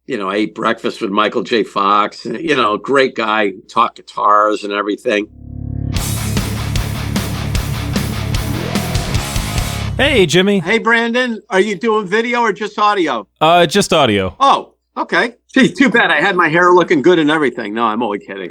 I ate breakfast with Michael J. Fox, great guy, talk guitars and everything. Hey, Jimmy. Hey, Brandon. Are you doing video or just audio? Just audio. Oh, okay. Gee, too bad. I had my hair looking good and everything. No, I'm only kidding.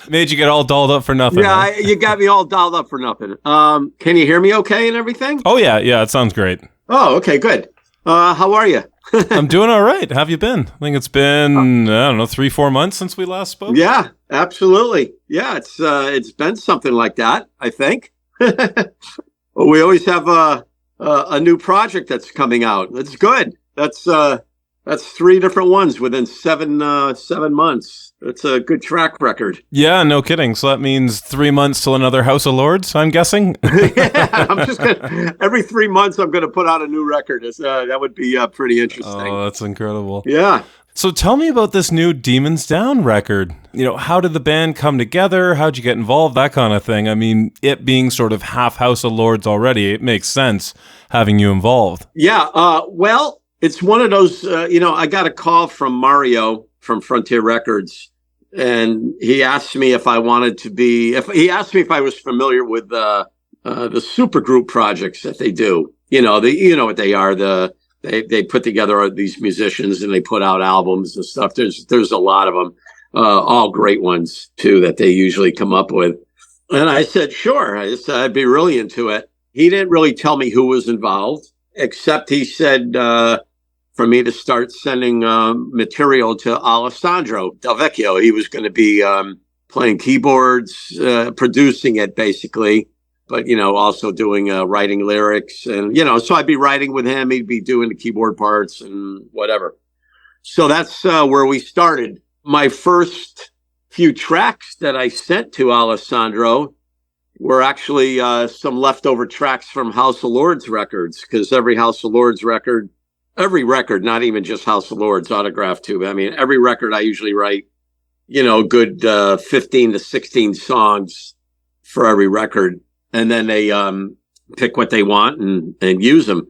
Made you get all dolled up for nothing. Yeah, huh? you got me all dolled up for nothing. Can you hear me okay and everything? Oh, yeah, it sounds great. Oh, okay, good. How are you? I'm doing all right. How have you been? I think it's been, 3-4 months since we last spoke. Yeah, absolutely. Yeah, it's been something like that, I think. Well, we always have a new project that's coming out. That's good. That's 3 different ones within 7 months. That's a good track record. Yeah, no kidding. So that means 3 months till another House of Lords, I'm guessing. Yeah, I'm just every 3 months I'm gonna put out a new record. That would be pretty interesting. Oh, that's incredible. Yeah. So tell me about this new Demons Down record. How did the band come together? How'd you get involved? That kind of thing. I mean, it being sort of half House of Lords already, it makes sense having you involved. Yeah. Well, it's one of those, I got a call from Mario from Frontier Records, and he asked me if I wanted to he asked me if I was familiar with the supergroup projects that they do. You know what they are. They put together these musicians and they put out albums and stuff. There's a lot of them, all great ones too, that they usually come up with. And I said, sure. I'd be really into it. He didn't really tell me who was involved, except he said for me to start sending material to Alessandro Del Vecchio. He was going to be playing keyboards, producing it basically, but, also doing writing lyrics. And, so I'd be writing with him. He'd be doing the keyboard parts and whatever. So that's where we started. My first few tracks that I sent to Alessandro were actually some leftover tracks from House of Lords records, because every House of Lords record, not even just House of Lords, autograph too. I mean, every record I usually write, good 15 to 16 songs for every record. And then they pick what they want and use them.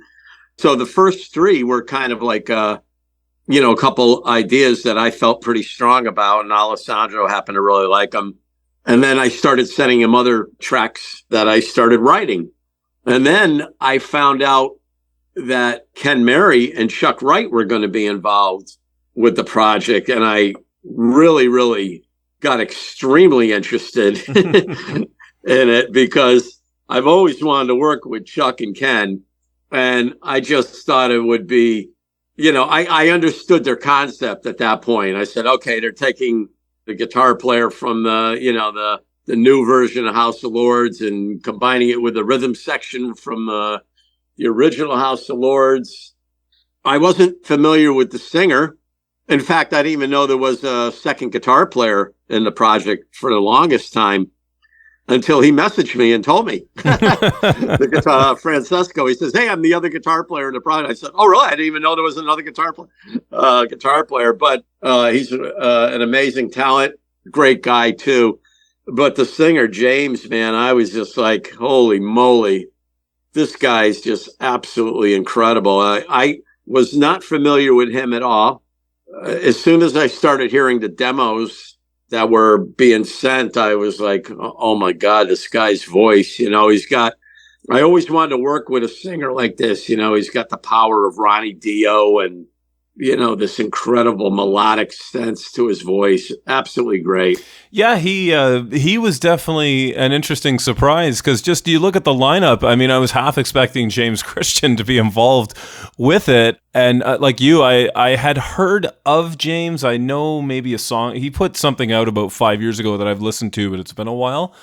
So the first 3 were kind of like, a couple ideas that I felt pretty strong about, and Alessandro happened to really like them. And then I started sending him other tracks that I started writing. And then I found out that Ken Mary and Chuck Wright were going to be involved with the project. And I really, really got extremely interested in it, because I've always wanted to work with Chuck and Ken. And I just thought it would be, I understood their concept at that point. I said, okay, they're taking the guitar player from the new version of House of Lords and combining it with the rhythm section from the original House of Lords. I wasn't familiar with the singer. In fact, I didn't even know there was a second guitar player in the project for the longest time, until he messaged me and told me. The guitar, Francesco, he says, hey, I'm the other guitar player in the project. I said, oh, really? I didn't even know there was another guitar player. But he's an amazing talent, great guy too. But the singer, James, man, I was just like, holy moly, this guy's just absolutely incredible. I was not familiar with him at all. As soon as I started hearing the demos that were being sent, I was like, oh my God, this guy's voice, I always wanted to work with a singer like this. He's got the power of Ronnie Dio and, this incredible melodic sense to his voice. Absolutely great. Yeah, he was definitely an interesting surprise, because just you look at the lineup, I mean, I was half expecting James Christian to be involved with it. And like you, I had heard of James. I know maybe a song. He put something out about 5 years ago that I've listened to, but it's been a while.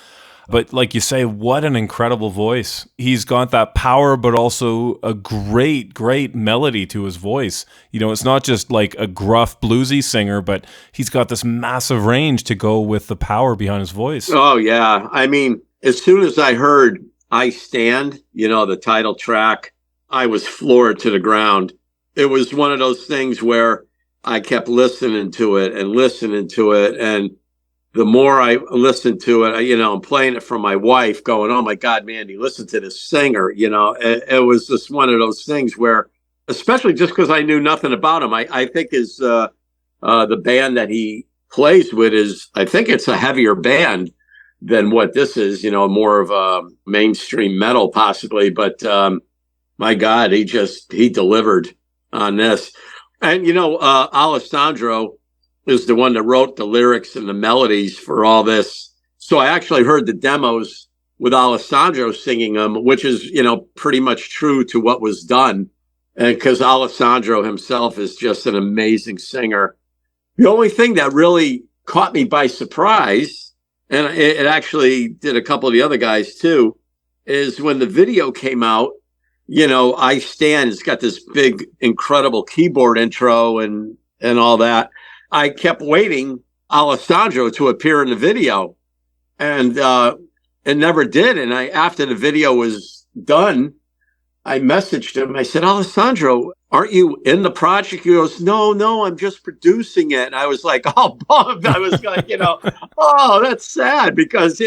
But like you say, what an incredible voice. He's got that power, but also a great, great melody to his voice. It's not just like a gruff bluesy singer, but he's got this massive range to go with the power behind his voice. Oh, yeah. I mean, as soon as I heard I Stand, the title track, I was floored to the ground. It was one of those things where I kept listening to it. And the more I listened to it, I'm playing it for my wife going, oh my God, Mandy, listen to this singer. It was just one of those things where especially just because I knew nothing about him. I think the band that he plays with is, I think it's a heavier band than what this is, more of a mainstream metal possibly. But my God, he delivered on this. And, Alessandro is the one that wrote the lyrics and the melodies for all this. So I actually heard the demos with Alessandro singing them, which is, pretty much true to what was done. And because Alessandro himself is just an amazing singer. The only thing that really caught me by surprise, and it actually did a couple of the other guys too, is when the video came out, I Stand, it's got this big, incredible keyboard intro and all that. I kept waiting Alessandro to appear in the video, and it never did. And after the video was done, I messaged him. I said, Alessandro, aren't you in the project? He goes, no, I'm just producing it. And I was like, oh, bummed. I was like, oh, that's sad because,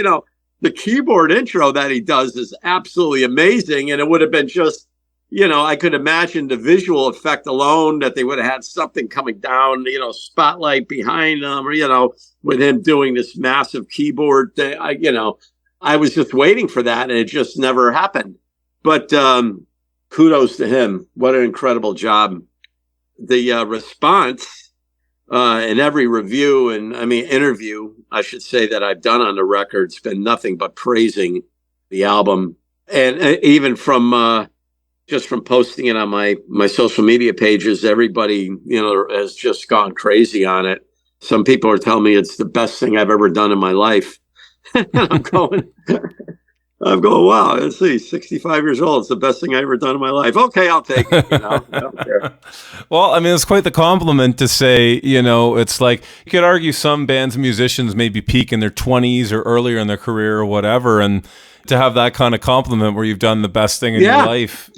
the keyboard intro that he does is absolutely amazing. And it would have been just, I could imagine the visual effect alone that they would have had something coming down, spotlight behind them, or, with him doing this massive keyboard thing. I was just waiting for that and it just never happened. But kudos to him. What an incredible job. The response in every review and interview, I should say, that I've done on the record, it's been nothing but praising the album. And even from just from posting it on my social media pages, everybody, has just gone crazy on it. Some people are telling me it's the best thing I've ever done in my life. And I'm going, wow, let's see, 65 years old. It's the best thing I ever done in my life. Okay, I'll take it. I don't care. Well, it's quite the compliment to say, it's like you could argue some bands and musicians maybe peak in their 20s or earlier in their career or whatever. And to have that kind of compliment where you've done the best thing in your life.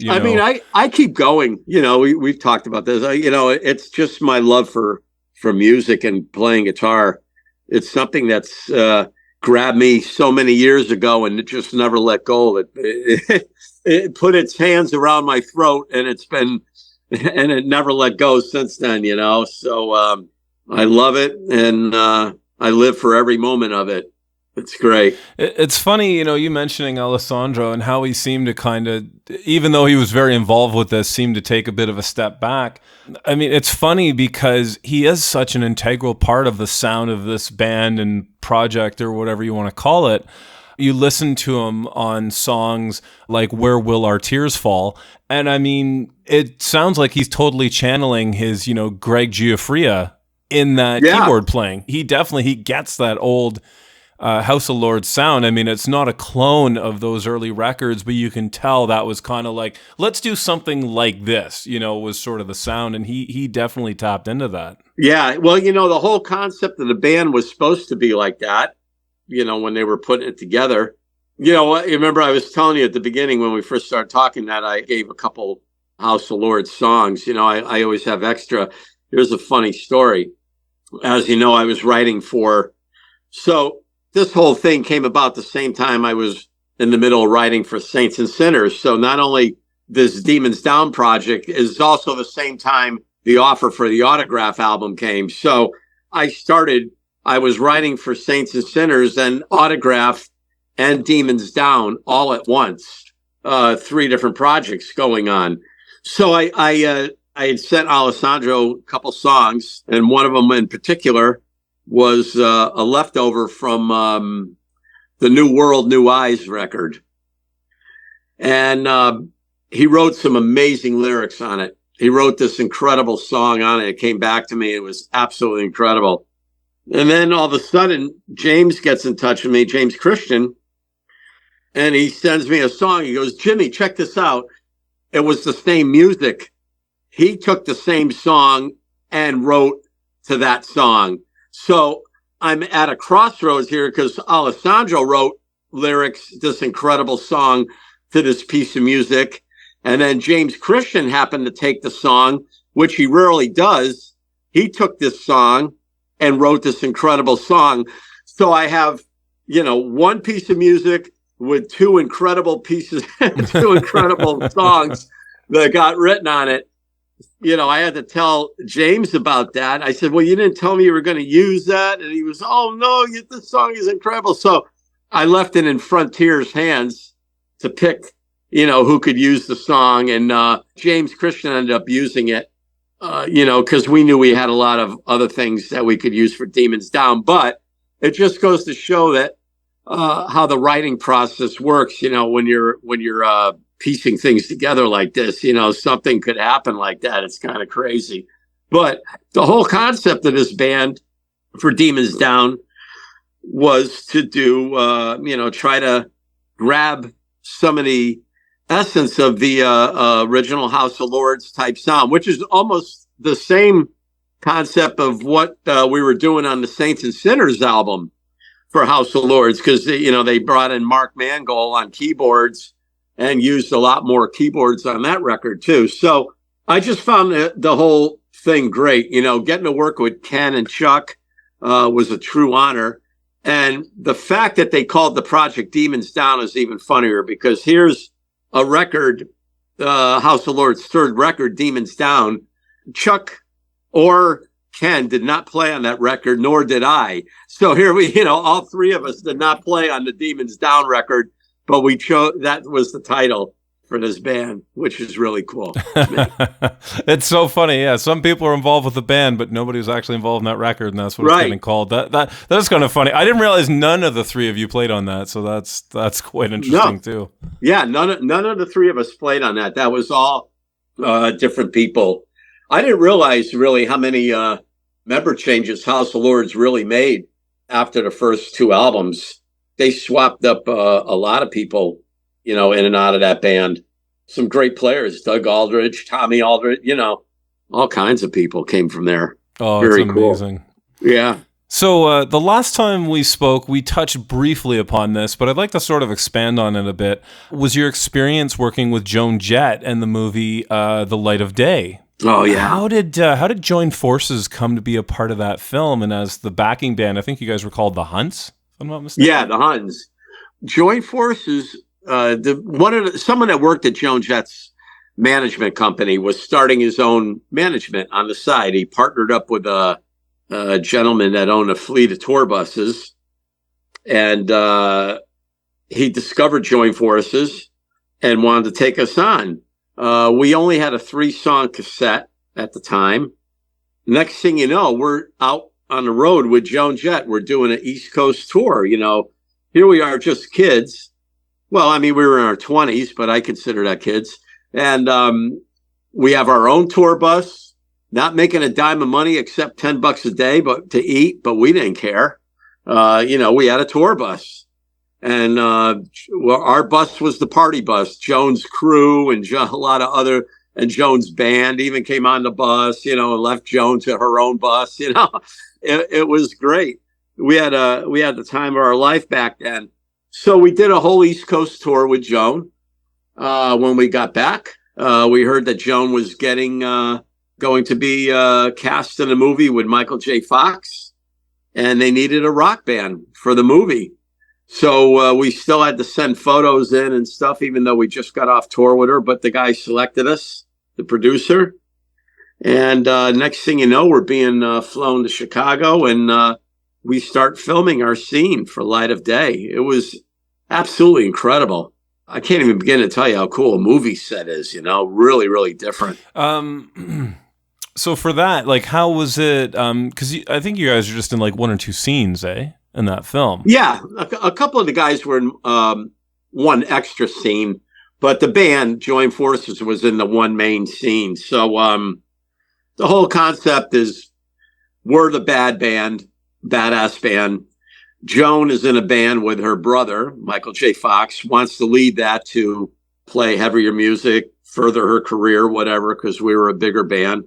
I keep going. We've talked about this. It's just my love for music and playing guitar. It's something that's grabbed me so many years ago and it just never let go. It put its hands around my throat and it never let go since then, so I love it and I live for every moment of it. It's great. It's funny, you mentioning Alessandro and how he seemed to kind of, even though he was very involved with this, seemed to take a bit of a step back. It's funny because he is such an integral part of the sound of this band and project or whatever you want to call it. You listen to him on songs like Where Will Our Tears Fall? And it sounds like he's totally channeling his, Greg Giuffria in that keyboard playing. He gets that old House of Lords sound. It's not a clone of those early records, but you can tell that was kind of like, let's do something like this, was sort of the sound. And he definitely tapped into that. Yeah. Well, the whole concept of the band was supposed to be like that, when they were putting it together. You remember I was telling you at the beginning when we first started talking that I gave a couple House of Lords songs. I always have extra. Here's a funny story. As you know, I was writing so this whole thing came about the same time I was in the middle of writing for Saints and Sinners. So not only this Demons Down project is also the same time the offer for the Autograph album came. So I was writing for Saints and Sinners and Autograph and Demons Down all at once, 3 different projects going on. So I had sent Alessandro a couple songs, and one of them in particular was a leftover from the New World, New Eyes record. And he wrote some amazing lyrics on it. He wrote this incredible song on it. It came back to me. It was absolutely incredible. And then all of a sudden, James gets in touch with me, James Christian, and he sends me a song. He goes, Jimmy, check this out. It was the same music. He took the same song and wrote to that song. So I'm at a crossroads here because Alessandro wrote lyrics, this incredible song to this piece of music. And then James Christian happened to take the song, which he rarely does. He took this song and wrote this incredible song. So I have, one piece of music with 2 incredible pieces, 2 incredible songs that got written on it. I had to tell James about that. I said, well, you didn't tell me you were going to use that. And he was, oh, no, this song is incredible. So I left it in Frontier's hands to pick, who could use the song. And James Christian ended up using it, because we knew we had a lot of other things that we could use for Demons Down. But it just goes to show that how the writing process works, when you're piecing things together like this, something could happen like that. It's kind of crazy. But the whole concept of this band for Demons Down was to do, try to grab some of the essence of the original House of Lords type sound, which is almost the same concept of what we were doing on the Saints and Sinners album for House of Lords, because they brought in Mark Mangold on keyboards and used a lot more keyboards on that record too. So I just found the whole thing great. Getting to work with Ken and Chuck was a true honor. And the fact that they called the project Demons Down is even funnier, because here's a record, House of Lords' third record, Demons Down. Chuck or Ken did not play on that record, nor did I. So here all three of us did not play on the Demons Down record, but we chose, that was the title for this band, which is really cool. It's so funny. Yeah. Some people are involved with the band, but nobody was actually involved in that record. And that's what it's getting called. That is kind of funny. I didn't realize none of the three of you played on that. So that's quite interesting too. Yeah. None of the three of us played on that. That was all different people. I didn't realize really how many member changes House of Lords really made after the first two albums. They swapped up a lot of people, in and out of that band. Some great players, Doug Aldridge, Tommy Aldridge, all kinds of people came from there. Oh, very amazing. Cool. Yeah. So the last time we spoke, we touched briefly upon this, but I'd like to sort of expand on it a bit. Was your experience working with Joan Jett and the movie The Light of Day? Oh yeah. How did Join Forces come to be a part of that film? And as the backing band, I think you guys were called the Hunts, if I'm not mistaken. Yeah, the Hunts. Join Forces. Someone that worked at Joan Jett's management company was starting his own management on the side. He partnered up with a gentleman that owned a fleet of tour buses, and he discovered Join Forces and wanted to take us on. We only had a 3-song cassette at the time. Next thing you know, we're out on the road with Joan Jett. We're doing an East Coast tour. Here we are, just kids. Well, I mean, we were in our 20s, but I consider that kids. And we have our own tour bus, not making a dime of money except $10 a day, but to eat. But we didn't care. We had a tour bus. And our bus was the party bus. Joan's crew and a lot of other, and Joan's band even came on the bus, and left Joan to her own bus. It was great. We had the time of our life back then. So we did a whole East Coast tour with Joan. When we got back, we heard that Joan was going to be cast in a movie with Michael J. Fox, and they needed a rock band for the movie. So we still had to send photos in and stuff, even though we just got off tour with her. But the guy selected us, the producer. And next thing you know, we're being flown to Chicago, and we start filming our scene for Light of Day. It was absolutely incredible. I can't even begin to tell you how cool a movie set is, really, really different. So for that, how was it? Because I think you guys are just in 1 or 2 scenes, in that film. Yeah, a couple of the guys were in one extra scene, but the band, Join Forces, was in the one main scene. So the whole concept is we're the badass band. Joan is in a band with her brother, Michael J. Fox, wants to lead that to play heavier music, further her career, whatever, because we were a bigger band.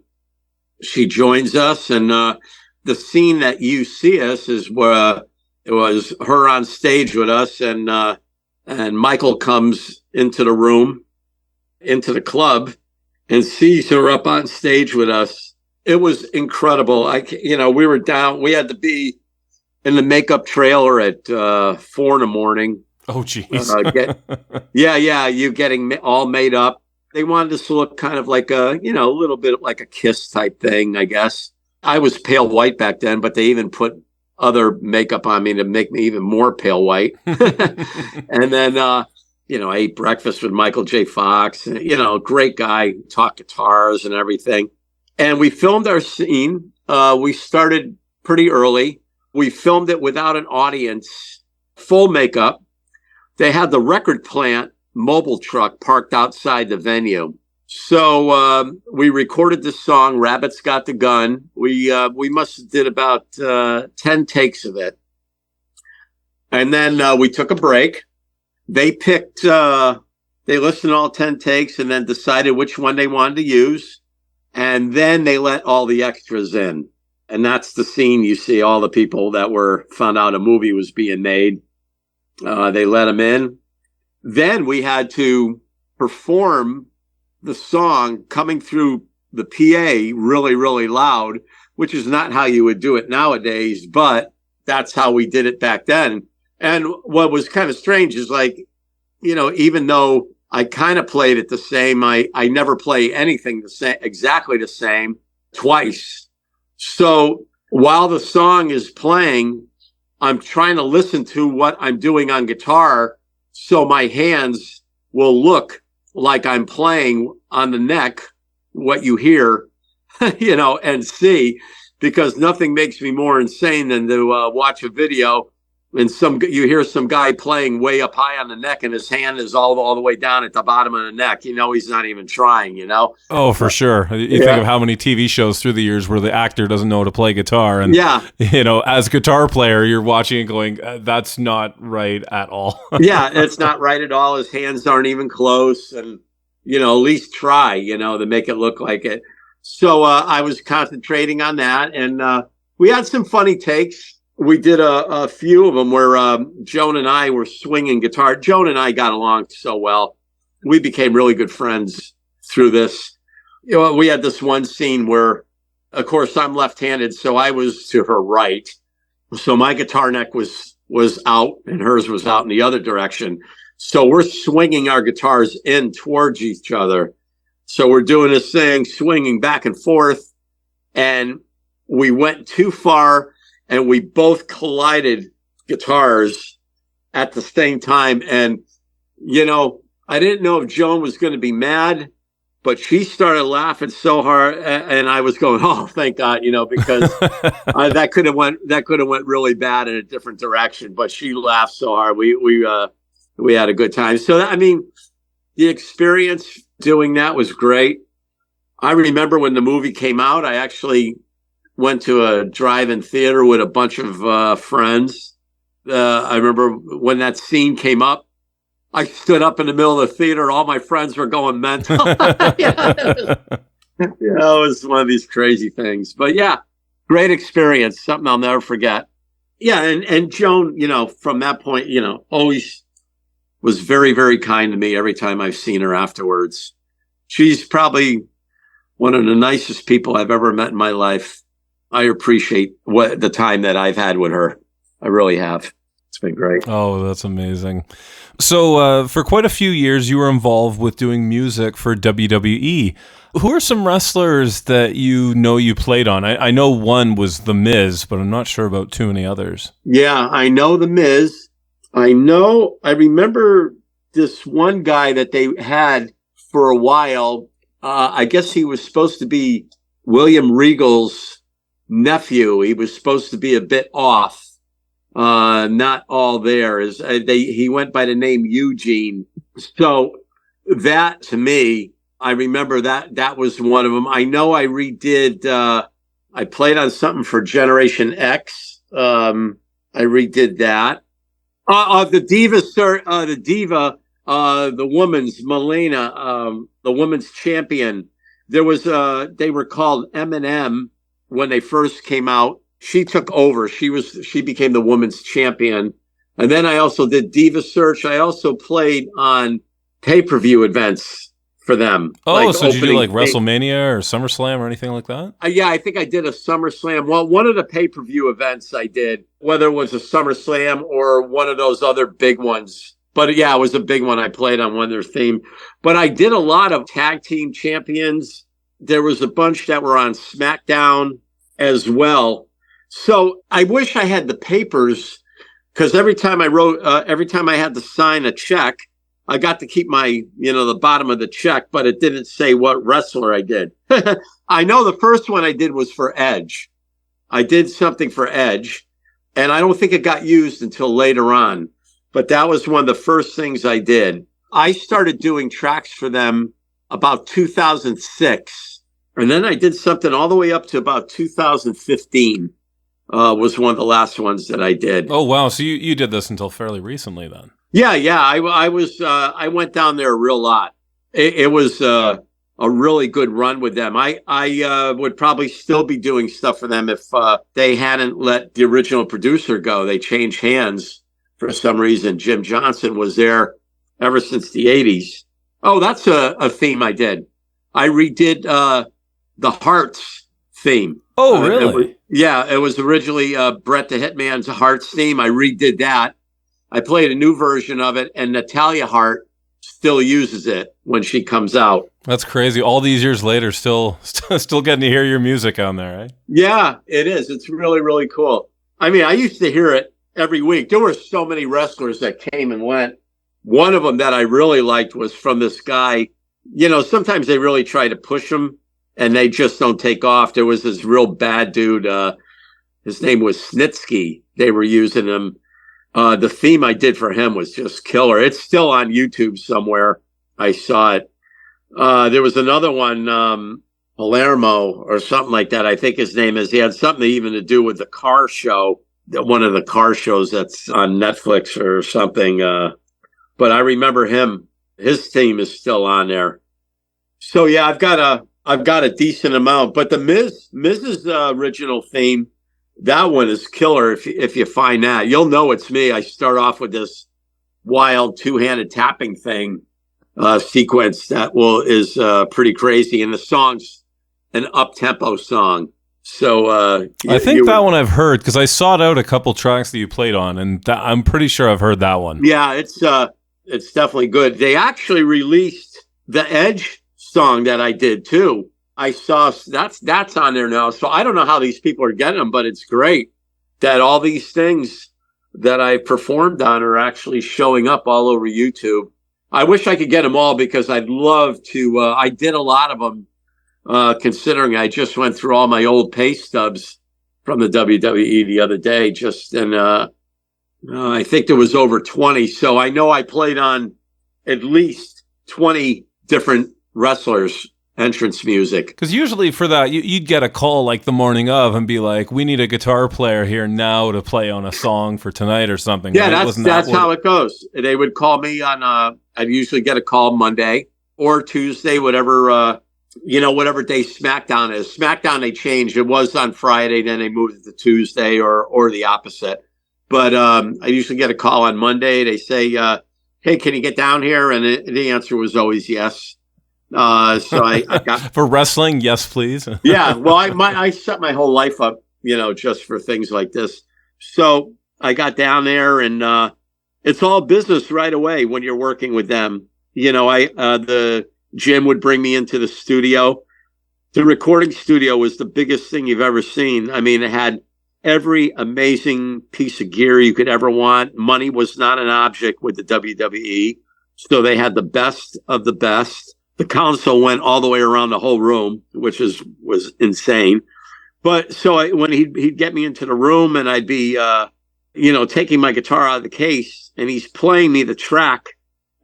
She joins us, and the scene that you see us is where it was her on stage with us, and Michael comes into the room, into the club, and sees her up on stage with us. It was incredible. We were down. We had to be in the makeup trailer at 4 a.m. Oh, geez. You getting all made up. They wanted us to look kind of like a, a little bit like a Kiss type thing, I guess. I was pale white back then, but they even put other makeup on me to make me even more pale white. And then, I ate breakfast with Michael J. Fox, great guy, taught guitars and everything. And we filmed our scene. We started pretty early. We filmed it without an audience, full makeup. They had the record plant mobile truck parked outside the venue. So we recorded this song, Rabbit's Got the Gun. We must have did about 10 takes of it. And then we took a break. They picked, they listened to all 10 takes and then decided which one they wanted to use. And then they let all the extras in. And that's the scene you see all the people that found out a movie was being made. They let them in. Then we had to perform the song coming through the PA really, really loud, which is not how you would do it nowadays, but that's how we did it back then. And what was kind of strange is even though I kind of played it the same, I never play anything the same, exactly the same twice. So while the song is playing, I'm trying to listen to what I'm doing on guitar so my hands will look like I'm playing on the neck, what you hear, and see, because nothing makes me more insane than to watch a video and you hear some guy playing way up high on the neck and his hand is all the way down at the bottom of the neck. He's not even trying, Oh, for sure. You think of how many TV shows through the years where the actor doesn't know how to play guitar. And, as a guitar player, you're watching and going, that's not right at all. Yeah, it's not right at all. His hands aren't even close. And, at least try, to make it look like it. So I was concentrating on that. And we had some funny takes. We did a few of them where Joan and I were swinging guitar. Joan and I got along so well. We became really good friends through this. We had this one scene where, of course, I'm left-handed, so I was to her right. So my guitar neck was out and hers was out in the other direction. So we're swinging our guitars in towards each other. So we're doing this thing, swinging back and forth. And we went too far. And we both collided guitars at the same time. And, I didn't know if Joan was going to be mad, but she started laughing so hard. And I was going, oh, thank God, because that could have went really bad in a different direction. But she laughed so hard. We had a good time. So, the experience doing that was great. I remember when the movie came out, I actually went to a drive-in theater with a bunch of friends. I remember when that scene came up, I stood up in the middle of the theater. All my friends were going mental. It was one of these crazy things. But yeah, great experience. Something I'll never forget. Yeah, and Joan, from that point, always was very, very kind to me every time I've seen her afterwards. She's probably one of the nicest people I've ever met in my life. I appreciate the time that I've had with her. I really have. It's been great. Oh, that's amazing. So for quite a few years, you were involved with doing music for WWE. Who are some wrestlers that you played on? I know one was The Miz, but I'm not sure about too many others. Yeah, I know The Miz. I remember this one guy that they had for a while. I guess he was supposed to be William Regal's nephew. He was supposed to be a bit off, not all there. He went by the name Eugene. So that, to me, I remember that was one of them. I know I redid. I played on something for Generation X. I redid that. The woman's Melina, the woman's champion. There was they were called M&M. When they first came out, she took over. She became the women's champion. And then I also did Diva Search. I also played on pay-per-view events for them. Oh, so did you do like WrestleMania or SummerSlam or anything like that? Yeah, I think I did a SummerSlam. Well, one of the pay-per-view events I did, whether it was a SummerSlam or one of those other big ones, But yeah, it was a big one. I played on one of their theme. But I did a lot of tag team champions. There was a bunch that were on Smackdown as well. So I wish I had the papers, because every time I had to sign a check, I got to keep the bottom of the check, but it didn't say what wrestler I did. I know the first one I did was for Edge. I did something for Edge, and I don't think it got used until later on. But that was one of the first things I did. I started doing tracks for them about 2006. And then I did something all the way up to about 2015 was one of the last ones that I did. Oh, wow. So you did this until fairly recently then. Yeah. I went down there a real lot. It was a really good run with them. I would probably still be doing stuff for them if they hadn't let the original producer go. They changed hands for some reason. Jim Johnston was there ever since the 80s. Oh, that's a theme I did. I redid the Hearts theme. Oh, really? It was originally Bret the Hitman's Hearts theme. I redid that. I played a new version of it, and Natalia Hart still uses it when she comes out. That's crazy. All these years later, still getting to hear your music on there, right? Yeah, it is. It's really, really cool. I mean, I used to hear it every week. There were so many wrestlers that came and went. One of them that I really liked was from this guy. Sometimes they really try to push him and they just don't take off. There was this real bad dude. His name was Snitsky. They were using him. The theme I did for him was just killer. It's still on YouTube somewhere. I saw it. There was another one, Palermo or something like that. I think his name is. He had something even to do with the car show, one of the car shows that's on Netflix or something. But I remember him. His theme is still on there. So yeah, I've got a decent amount. But the Miz's original theme, that one is killer. If you find that, you'll know it's me. I start off with this wild two-handed tapping thing sequence that is pretty crazy, and the song's an up-tempo song. So I think that one I've heard, because I sought out a couple tracks that you played on, and I'm pretty sure I've heard that one. Yeah, it's definitely good. They actually released the Edge song that I did too. I saw that's on there now. So I don't know how these people are getting them, but it's great that all these things that I performed on are actually showing up all over YouTube. I wish I could get them all, because I'd love to. I did a lot of them, considering I just went through all my old pay stubs from the WWE the other day. I think there was over 20. So I know I played on at least 20 different wrestlers' entrance music. Because usually for that, you'd get a call like the morning of and be like, we need a guitar player here now to play on a song for tonight or something. Yeah, right? that's how it goes. They would call me on, I'd usually get a call Monday or Tuesday, whatever day Smackdown is. Smackdown, they changed. It was on Friday, then they moved it to Tuesday or the opposite. But I usually get a call on Monday. They say, hey, can you get down here? And the answer was always yes. So I got for wrestling, yes, please. Yeah, well, I set my whole life up, just for things like this. So I got down there, and it's all business right away when you're working with them. The Jim would bring me into the studio. The recording studio was the biggest thing you've ever seen. I mean, it had every amazing piece of gear you could ever want. Money was not an object with the WWE, so they had the best of the best. The console went all the way around the whole room, which was insane. But so when he'd get me into the room, and I'd be, taking my guitar out of the case, and he's playing me the track,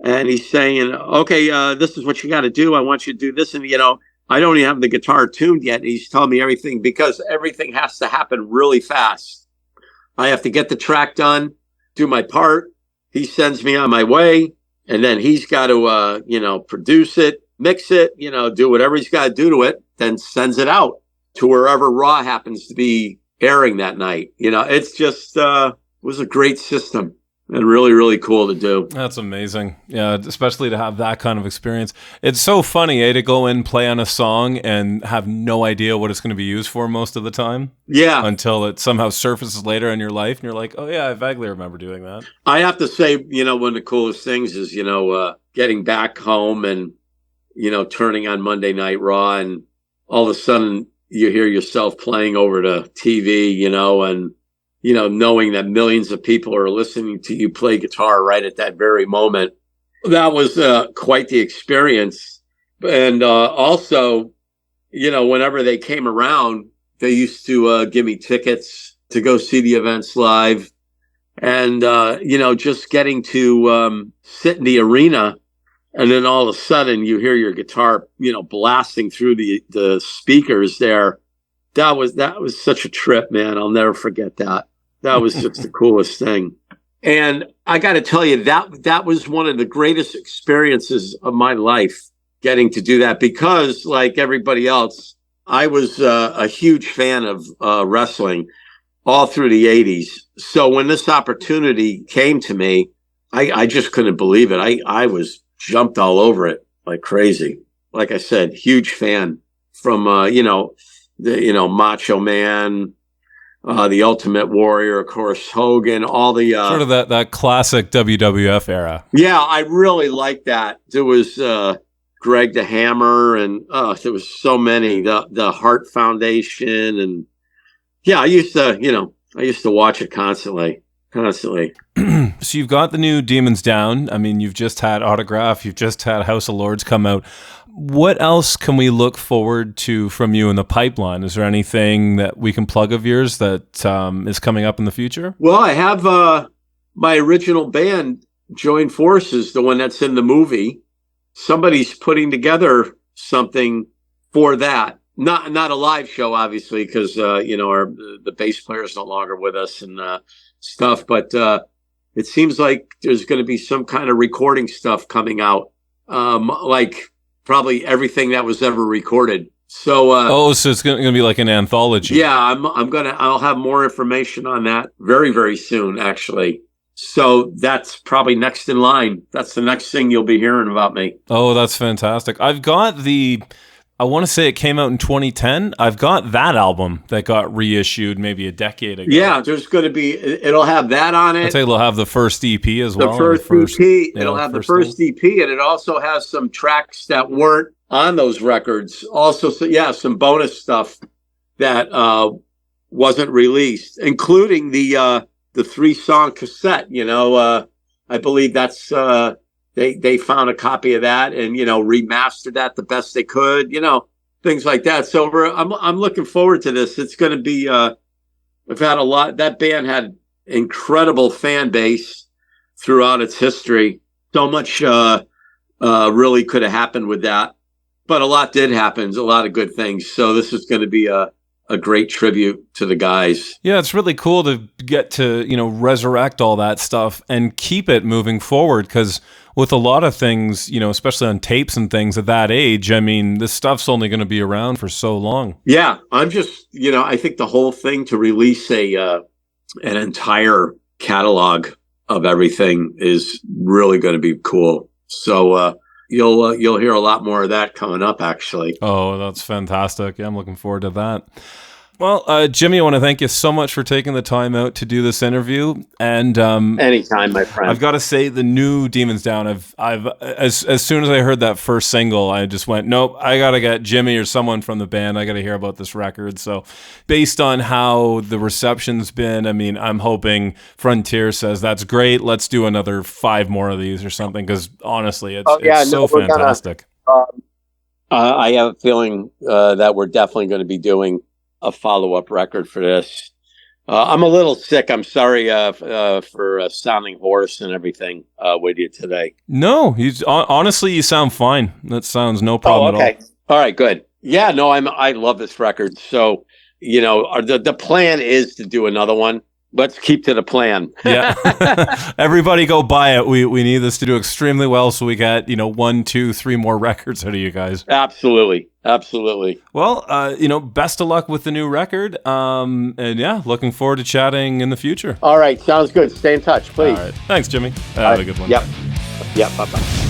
and he's saying, okay, this is what you got to do. I want you to do this. And, I don't even have the guitar tuned yet. And he's telling me everything, because everything has to happen really fast. I have to get the track done, do my part. He sends me on my way. And then he's got to, produce it, mix it, do whatever he's got to do to it, then sends it out to wherever Raw happens to be airing that night. It's just, it was a great system. and really, really cool to do. That's amazing. Yeah, especially to have that kind of experience. It's so funny, to go in, play on a song, and have no idea what it's going to be used for most of the time. Yeah. Until it somehow surfaces later in your life, and you're like, oh yeah, I vaguely remember doing that. I have to say, one of the coolest things is, getting back home and, turning on Monday Night Raw, and all of a sudden you hear yourself playing over the TV, and knowing that millions of people are listening to you play guitar right at that very moment. That was quite the experience. And also, whenever they came around, they used to give me tickets to go see the events live. And, just getting to sit in the arena, and then all of a sudden you hear your guitar, blasting through the speakers there. That was such a trip, man. I'll never forget that. That was just the coolest thing. And I got to tell you, that was one of the greatest experiences of my life, getting to do that, because like everybody else, I was a huge fan of wrestling all through the 80s. So when this opportunity came to me, I just couldn't believe it. I was jumped all over it like crazy. Like I said, huge fan from, Macho Man, the Ultimate Warrior, of course, Hogan, all the sort of that classic WWF era. Yeah, I really liked that. There was Greg the Hammer, and there was so many. The Hart Foundation, and yeah, I used to watch it constantly. So you've got the new Demons Down. I mean, you've just had Autograph. You've just had House of Lords come out. What else can we look forward to from you in the pipeline? Is there anything that we can plug of yours that is coming up in the future? Well, I have my original band join forces, the one that's in the movie. Somebody's putting together something for that. Not a live show, obviously, because the bass player is no longer with us and stuff. But it seems like there's going to be some kind of recording stuff coming out, like probably everything that was ever recorded. So so it's going to be like an anthology. Yeah, I'll have more information on that very, very soon, actually. So that's probably next in line. That's the next thing you'll be hearing about me. Oh, that's fantastic. I've got I want to say it came out in 2010. I've got that album that got reissued maybe a decade ago. Yeah, there's going to be, it'll have that on it. I'd say it'll have the first EP as well. The first EP. It'll have the first EP, and it also has some tracks that weren't on those records. Also, some bonus stuff that wasn't released, including the 3-song cassette. I believe that's they found a copy of that and remastered that the best they could. Things like that. So I'm looking forward to this. It's going to be. I've had a lot. That band had incredible fan base throughout its history. So much really could have happened with that, but a lot did happen. A lot of good things. So this is going to be a great tribute to the guys. Yeah, it's really cool to get to, resurrect all that stuff and keep it moving forward, because with a lot of things, especially on tapes and things at that age, I mean, this stuff's only going to be around for so long. Yeah, I'm just, I think the whole thing to release an entire catalog of everything is really going to be cool. So you'll hear a lot more of that coming up, actually. Oh, that's fantastic. Yeah, I'm looking forward to that. Well, Jimmy, I want to thank you so much for taking the time out to do this interview. And anytime, my friend. I've got to say, the new Demons Down. I've as soon as I heard that first single, I just went, nope, I got to get Jimmy or someone from the band. I got to hear about this record. So, based on how the reception's been, I mean, I'm hoping Frontier says that's great. Let's do another 5 more of these or something. Because honestly, it's so fantastic. I have a feeling that we're definitely going to be doing a follow-up record for this. I'm a little sick. I'm sorry for sounding hoarse and everything with you today. No, honestly, you sound fine. That sounds no problem at all. All right, good. Yeah, no, I love this record. So, the plan is to do another one. let's keep to the plan. Yeah. Everybody go buy it. We need this to do extremely well so we get, 1, 2, 3 more records out of you guys. Absolutely. Well, best of luck with the new record. And yeah, looking forward to chatting in the future. All right. Sounds good. Stay in touch, please. All right. Thanks, Jimmy. Have a good one. Yep. Bye-bye.